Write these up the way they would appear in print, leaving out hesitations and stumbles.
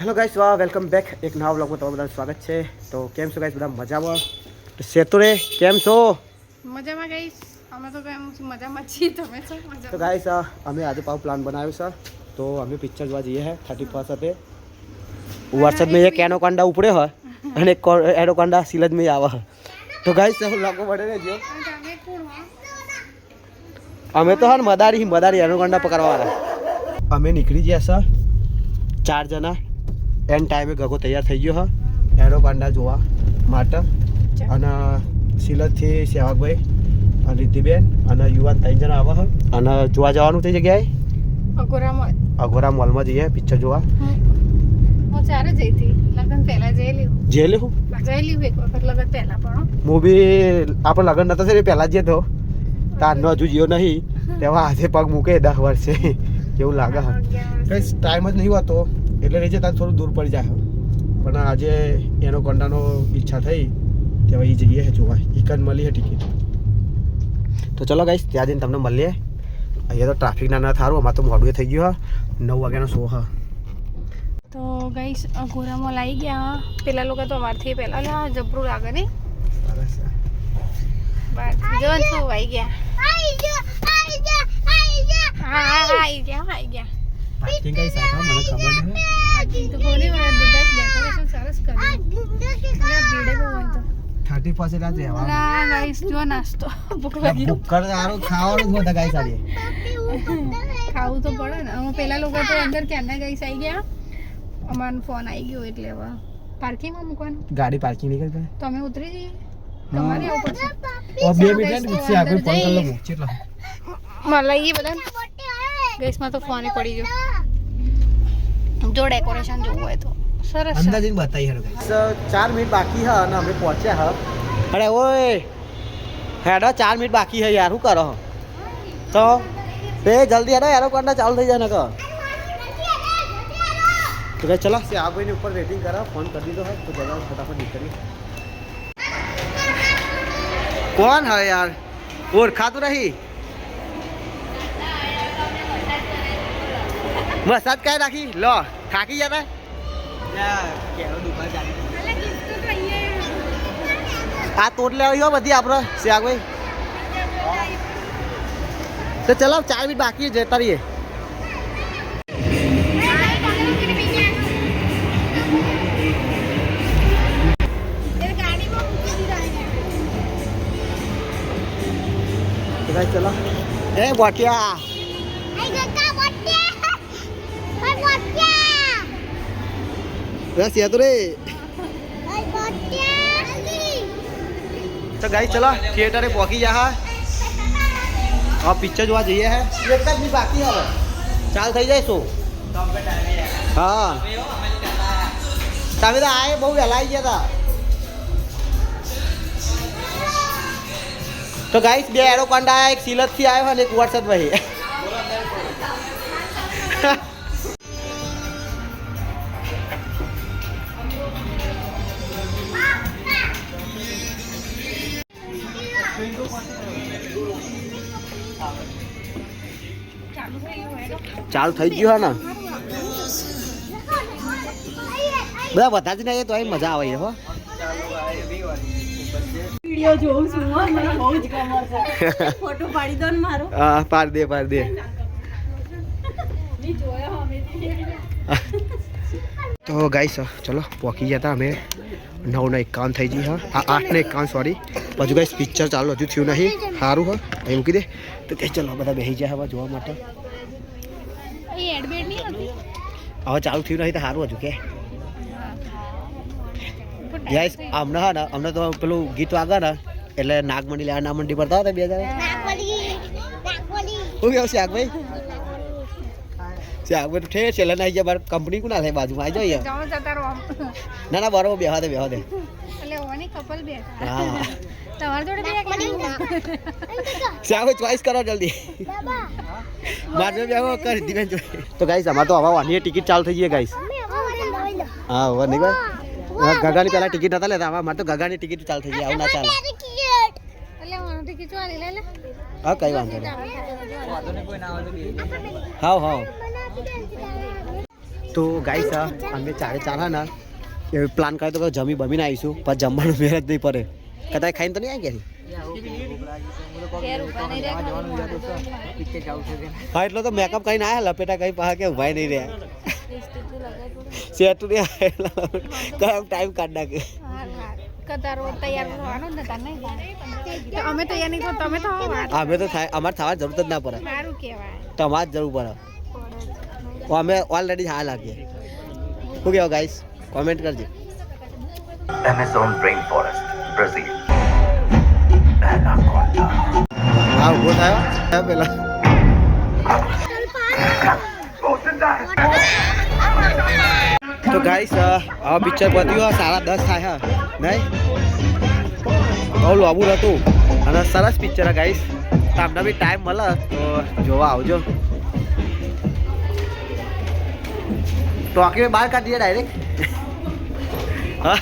Hello guys, welcome back એક નવા વ્લોગમાં તમારું બધાનું સ્વાગત છે. તો કેમ છો ગાઈસ? બધા મજામાં? તો સેતુરે કેમ છો? મજામાં ગાઈસ, અમે તો કેમ મજામાં છીએ. તમે છો મજામાં? તો ગાઈસ અમે આજે પાવ પ્લાન બનાવ્યું છે. તો અમે પિક્ચર જોવા જઈએ હે 31 હતે વરસાદમાં એક એનોકોન્ડા ઉપડ્યો હોય અને એક એનોકોન્ડા સિલજમાં આવે. તો ગાઈસ વ્લોગમાં બને રહેજો. અમે તો હા મદારી એનોકોન્ડા પકડવા વાળા. અમે નીકળી ગયા સર 4 જણા. એન ટાઈમે ગગો તૈયાર થઈ ગયો હ એનોકોન્ડા જોવા માટે. અને સિલજથી સેવાકભાઈ અને રીતિબેન અને યુવાન 3 જણા આવે છે. અને જોવા જવાનું તે જગ્યાએ અઘોરા મોલમાં જઈએ પિક્ચર જોવા. હું ચારે જઈ હતી લગ્ન પહેલા જયેલી એક વખત લગ્ન પહેલા પણ હું બી આપણે લગ્ન નતા થયું પહેલા જ તો તારનો હજુ જીઓ નહીં તેવા હાથે પગ મૂકે 10 વર્ષે એવું લાગે છે. કઈ ટાઈમ જ નહીં હોતો એટલે રહી જતા થોડું દૂર પડી જાય. પણ આજે એનોકોન્ડાનો ઈચ્છા થઈ તેવા એ જઈએ જોવા. એક જ મળી છે ટિકિટ. તો ચલો ગાઈસ ત્યાં જઈને તમને મળીએ. અહીંયા તો ટ્રાફિક ના થારું. અમારે તો મોડું થઈ ગયું 9 વાગ્યાનો શો હા. તો ગાઈસ અઘોરામાં લાવી ગયા. પેલા લોકો તો અમારથી પહેલા જબરું લાગે ને જોન શું આવી ગયા. હા આવી ગયા. પાર્કિંગ કઈ સાથે મને ખબર નહીં. તો કોની વાત ડેકોરેશન સરસ કર્યું. ભીડે બહુ હોય તો 30% આ જેવા ના ગાઈસ જો નાસ્તો ભૂખ લાગી ભૂખડ સારું ખાવાનું જ મોટા ગાઈસ આજે ખાવું તો પડે ને. અમે પેલા લોકો તો અંદર ક્યારના ગાઈસ આવી ગયા. અમારો ફોન આવી ગયો એટલે હવે પાર્કિંગમાં મૂકવાનું. ગાડી પાર્કિંગ નહીં કરતા તો અમે ઉતરી જઈએ. તમારે આવું પડશે. ઓ 2 મિનિટ ગુસ્સે આગળ ફોન કરી લો ચેટલા મલાઈ બધા ગેસમાં તો ફોન પડી ગયો. જો ડેકોરેશન જોવું હોય તો સરસ અંદાજીને બતાવી હેરો ગાઈસ. 4 મિનિટ બાકી છે અને અમે પહોંચ્યા હ. અરે ઓય હેડો 4 મિનિટ બાકી છે યાર. શું કરો તો બે જલ્દી હેડો એનોકોન્ડા ચાલુ થઈ જાય ને કહો. તો ભાઈ ચલો સે આ ભાઈની ઉપર વેટિંગ કરા. ફોન કરી દીધો હોય તો જરા ફટાફટ નીકળી. કોણ હે યાર? ઓળખાતું નહીં. મસાજ કાંઈ રાખી લો થાકી જતા. આ તોડ લેવી હોય બધી આપણે શ્યાગભાઈ. તો ચલો 4 મિનિટ બાકી જતા રહીએ. ચલો એ બોટિયા રે તો ગાઈસ ચલો થિયેટરે પહોંચી જા. હા પિક્ચર જોવા જઈએ હે. એક જ બી બાકી હવે ચાલ થઈ જાય શું. હા તમે તો આએ બહુ વહેલા આવી ગયા હતા. તો ગાઈસ 2 એનોકોન્ડા આયા. એક સિલજથી આવ્યો અને એક વરસાદભાઈ. ચાલુ થઈ ગયું હા ને બધા બધા જ નહીં તો મજા આવે હો. વિડિયો જોઉં છું મને બહુ જ ગમે છે. ફોટો પાડી દો ને મારો. હા પાડ દે ની જોયો અમે. તો ગાઈસ ચલો પહોંચી ગયા હતા અમે. 9:51 થઈ ગઈ હા. 8:51 સોરી. પછી ગાઈસ પિક્ચર ચાલુ હજુ થયું નહીં. સારું હા અહીં મૂકી દે. તો તે ચલો બધા બેસી જાય હવે જોવા માટે. હવે ચાલુ થયું નહીં તો સારું હજુ કે ગાઈસ. હમણાં હા ને હમણાં તો પેલું ગીત વાગે ને એટલે નાગમંડી લેવા નાગમંડી પર હતા 2000. શું કેવું શાકભાઈ? શાકભાઈ ઠે છેલ્લે ના આવી જાય. કંપની કોના થાય બાજુમાં આવી જાય. ના ના બરોબર બેહવા દે હા તમારી જોડે શાકભાઈ ચોઈસ કરો જલ્દી. મારે બેહો કરી દીધું. તો ગાઈસ અમારે તો હવે વાની ટિકિટ ચાલુ થઈ ગઈ ગાઈસ. હા હવે નહીં ભાઈ ગગાની પહેલા ટિકિટ નતા લેતા. હવે મારે તો ગગાની ટિકિટ ચાલુ થઈ ગઈ. આવું ના ચાલે. હા કઈ વાંધો નહીં. હા તો ગાઈસ અમે ચાલે ને એ પ્લાન કરે તો જમી બમીને આવીશું પણ જમવાનું મહેનત નહીં પડે કદાચ ખાઈને તો નહીં આવી ગયા હા એટલે તો મેકઅપ કરીને આવ્યા લપેટા કઈ પાછા કે ઉભાઈ નહીં રહ્યા સેટ નહીં ટાઈમ કાઢ નાખે અમે તૈયાર નહીં તમે તો અમે તો થાય અમારે થવા જરૂર જ ના પડે સારું કહેવાય તમારે જ જરૂર પડે અમે ઓલરેડી હા લાગીએ શું કહેવા ગાઈસ કોમેન્ટ કરજો Amazon rainforest, Brazil. Anaconda. હા ઉભો થયો પેલા તો ગાઈસ આ પિક્ચર પત્યું 10:30 થાય નહીં બહુ લોબુ હતું અને સરસ પિક્ચર હે ગાઈસ તમને બી ટાઈમ મળે તો જોવા આવજો ટોકી બહાર કાઢીએ ડાયરેક્ટ હા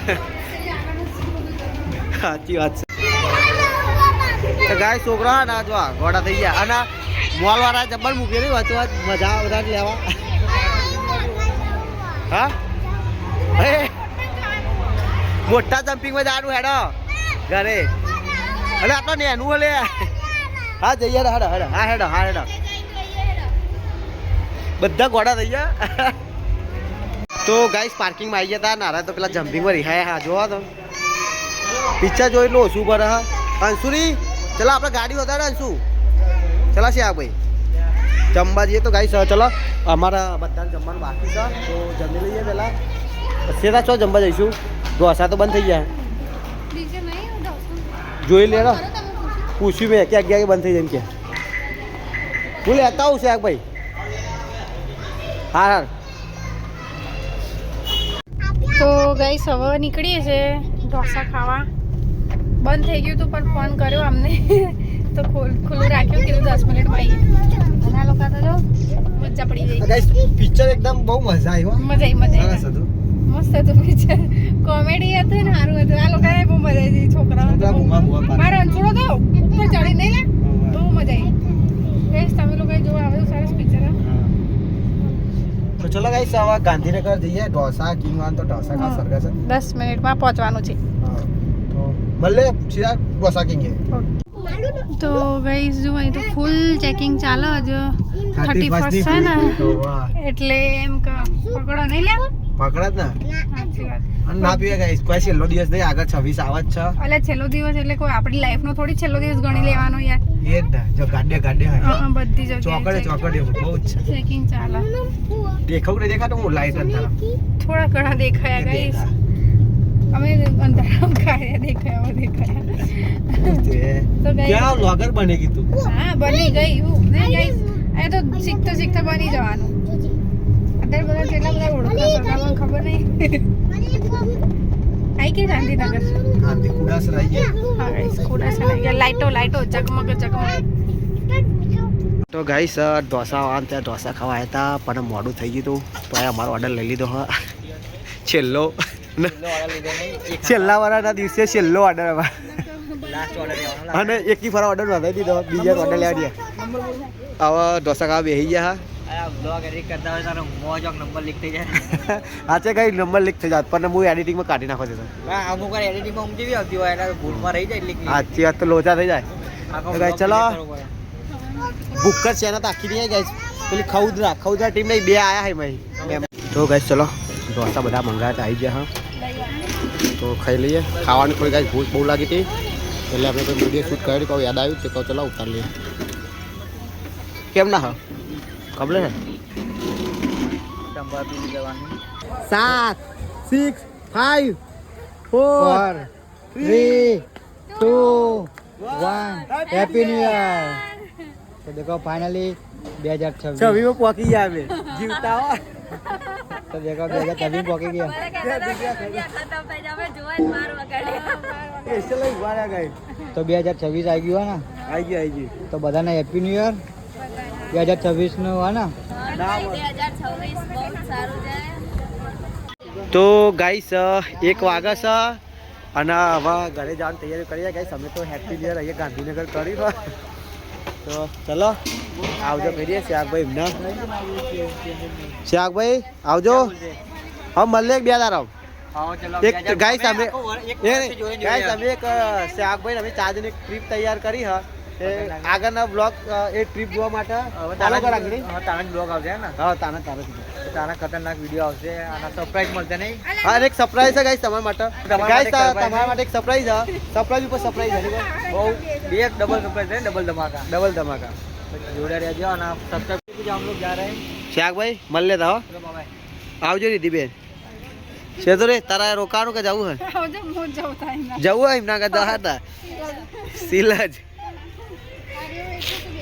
સાચી વાત છે ગાય છોકરા ના જો ગોડા થઈ ગયા અને મોલ વાળા જબ્બર મૂકી રહી વચ્ચે મજા બધા લેવા હા મોટા જમ્પિંગમાં જવાનું હેડો ઘરે અરે આપણે નેનું લે હા જઈએ હેડો હેડો હા હેડો હા હેડો બધા ગોડા થઈ ગયા તો ગાઈસ પાર્કિંગમાં આવી ગયા હતા નારા તો પેલા જમ્પિંગમાં રિહાય હા જોવા તો પિક્ચર જોઈ લો શું પર હા અંશુરી ચલો આપણે ગાડી વધારે અંશુ ચલા છે આ ભાઈ જમવા જઈએ તો ગાઈસ ચલો અમારા બધાને જમવાનું બાકી છે તો જમી લઈએ પહેલાં પછી ચો જમવા જઈશું ઢોસા તો બંધ થઈ ગયા જોઈ લે પૂછ્યું મેં કે 11 બંધ થઈ જાય કે હું લેતા આવું છે ભાઈ હા હા તો ગાઈસ હવે નીકળીએ છે ઢોસા ખાવા બંધ થઈ ગયું હતું પણ ફોન કર્યો અમને તો ખુલ્લું રાખ્યું કીધું 10 મિનિટમાં આવી અને આ લોકો તો જો મજા પડી ગઈ ગાઈસ પિક્ચર એકદમ બહુ મજા આવી મજા સરસ હતું મસ્ત હતું પિક્ચર કોમેડી હતું ને સારું હતું આ લોકોને બહુ મજા આવી છોકરાઓ મારો અંચુડો તો ઉપર ચડી નહીં લે બહુ મજા આવી ગાઈસ તમે લોકો જોવા આવે સરસ પિક્ચર તો ચલો ગાઈસ હવે ગાંધીનગર જઈએ ઢોસા કિંગ વાન તો ઢોસા કા સરગસ 10 મિનિટમાં પહોંચવાનું છે તો મળે સીધા ઢોસા કિંગ તો ગાઈસ જો અહીં તો ફૂલ ચેકિંગ ચાલે હજુ 31 છે ને એટલે એમ કે પકડો નહીં લે પકડા જ ને સાચી વાત અને ના પીવે ગાઈસ કોઈ છેલ્લો દિવસ નહીં આગળ 26 આવત છે એટલે છેલ્લો દિવસ એટલે કોઈ આપણી લાઈફનો થોડી છેલ્લો દિવસ ગણી લેવાનો યાર એ જ ને જો ગાડે હોય બધી જગ્યાએ ચોકડે બહુ જ છે ચેકિંગ ચાલે દેખાવ ને દેખાતો હું લાઈટ અંદર થોડા ઘણા દેખાયા ગાઈસ અમે અંધારામાં કાઢ્યા દેખાયા તો ગાઈસ ક્યાં વ્લોગર બનેગી તું હા બની ગઈ હું નહીં ગાઈસ એ તો શીખતા બની જવાનું અત્યારે બધા કેટલા બધા ઓળખા સગામાં ખબર નહીં આઈ કે ગાંધીનગર ગાંધી કુડાસ રહી ગયા હા ગાઈસ કુડાસા આવી ગયા લાઈટો ચકમક તો ગાઈસ ઢોસા વાળા ત્યાં ઢોસા ખાવા આવ્યા હતા પણ મોડું થઈ ગયું હતું તો અમારો ઓર્ડર લઈ લીધો હા છેલ્લો છેલ્લા વાળાના દિવસે છેલ્લો ઓર્ડર અને એકી ફરા ઓર્ડર નોંધાઈ દીધો બીજા ઓર્ડર લેવા દે હવે ઢોસા ખાવા બેસી ગયા હા છે કઈ નંબર લીક થઈ જાય પણ હું એડિટિંગમાં કાઢી નાખો છે અમુક વાર એડિટિંગમાં ઊંઘી બી આવતી હોય એટલે ભૂલમાં રહી જાય એટલે સાચી વાત તો લોચા થઈ જાય તો ગાઈસ ચલો ભૂખર છે ને તો આખી નહીં ગાઈસ પેલી ખઉદરા ટીમ નહીં બે આયા હે મેં તો ગાઈસ ચલો ઢોસા બધા મંગાવ્યા આવી ગયા હા તો ખાઈ લઈએ ખાવાની થોડી ગાઈસ ભૂખ બહુ લાગી હતી એટલે આપણે કોઈ વિડીયો શૂટ કર્યું કહું યાદ આવ્યું તે કહું ચલો ઉતાર લઈએ કેમ ના હા કબલે હે 7 6 5 4 3 2 1 હેપી ન્યુ યર તો દેખો ફાઇનલી 2026 में पहुंची गया हमें जीवता हो तो देखो 2026 में पहुंची गया ऐसे लग वाला गए तो 2026 आई गई ना आई गई तो बधाने हैप्पी न्यू ईयर 2026 નો હોય ને 2026 બહુ સારું જાય તો ગાઈસ 1 વાગે છે અને હવે ઘરે જવાની તૈયારી કરીએ ગાઈસ અમે તો હેપી ન્યુ યર અહીંયા ગાંધીનગર કરી તો ચલો આવજો કરીએ શ્યાગભાઈ એમના શ્યાગભાઈ આવજો હા મળે એક બે દારા એક ગાઈસ અમે ગાઈસ અમે એક શ્યાગભાઈ અમે 4 જણ એક ટ્રીપ તૈયાર કરી હ એ આગળના બ્લોગ એ ટ્રીપ જોવા માટે તારા બ્લોગ આવશે ને હા તારા ખતરનાક વિડીયો આવશે આના સરપ્રાઈઝ મળશે નહીં હા એક સરપ્રાઈઝ છે ગાઈસ તમારા માટે ગાઈસ તમારા માટે એક સરપ્રાઈઝ છે સરપ્રાઈઝ ઉપર સરપ્રાઈઝ છે બહુ બે એક ડબલ સરપ્રાઈઝ છે ડબલ ધમાકા જોડે રહેજો અને સબસ્ક્રાઇબ કરજો हम लोग जा रहे हैं શ્યાગભાઈ મળ લેતા હો આવજો રીતિબેન છે તો રે તારા રોકાણું કે જવું હે આવજો મોજ જવતા જવું એમ ના કહેતા હતા સિલજ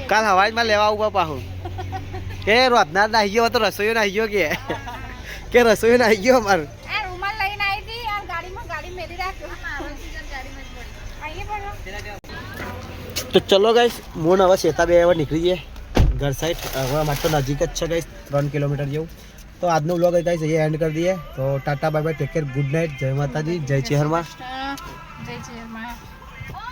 કાલ હવાજમાં લેવા ઉભા પાહું કે રોધનાર નાહી ગયો તો રસોઈયો નાહી ગયો કે રસોઈયો નાહી ગયો અમાર આ રૂમાલ લઈને આવી હતી આ ગાડી મેલી રાખ્યો આઈએ તો ચલો ગાઈસ મોન હવે શેતા બે હવે નીકળી જઈએ ઘર સાઈડ હવે અમારે તો નજીક જ છે ગાઈસ 3 કિલોમીટર જેવું તો આજનો વ્લોગ ગાઈસ અહીંયા એન્ડ કરી દઈએ તો Tata bye bye take care good night જય માતાજી જય ચેહરમાં જય ચેરમાં